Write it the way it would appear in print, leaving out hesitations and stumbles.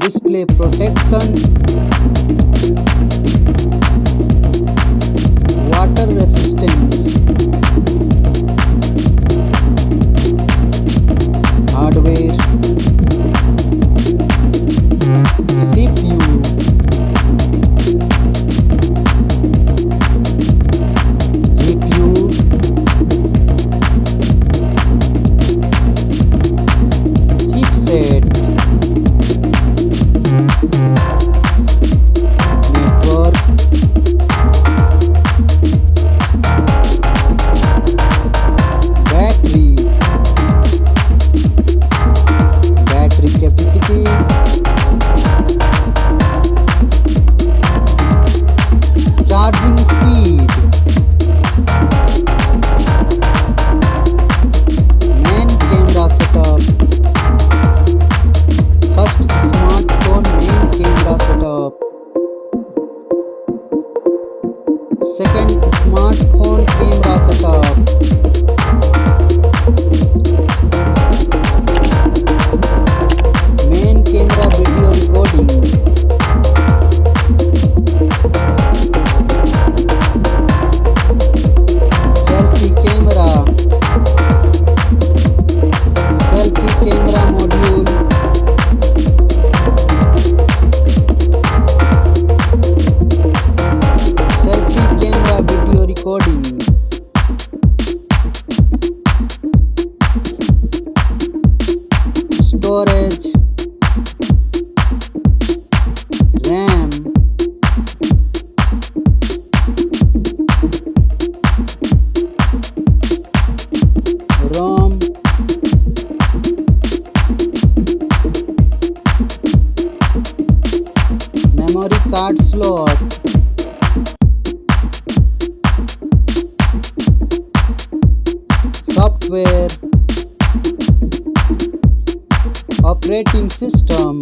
display protection, water resistance, hardware, CPU, GPU, chipset, network, battery capacity, charging speed, main camera setup. First smartphone main camera setup. Second smartphone camera setup. Main camera video recording. Selfie camera. Selfie camera module. Selfie camera video recording. Storage, RAM, ROM, memory card slot, software, operating system,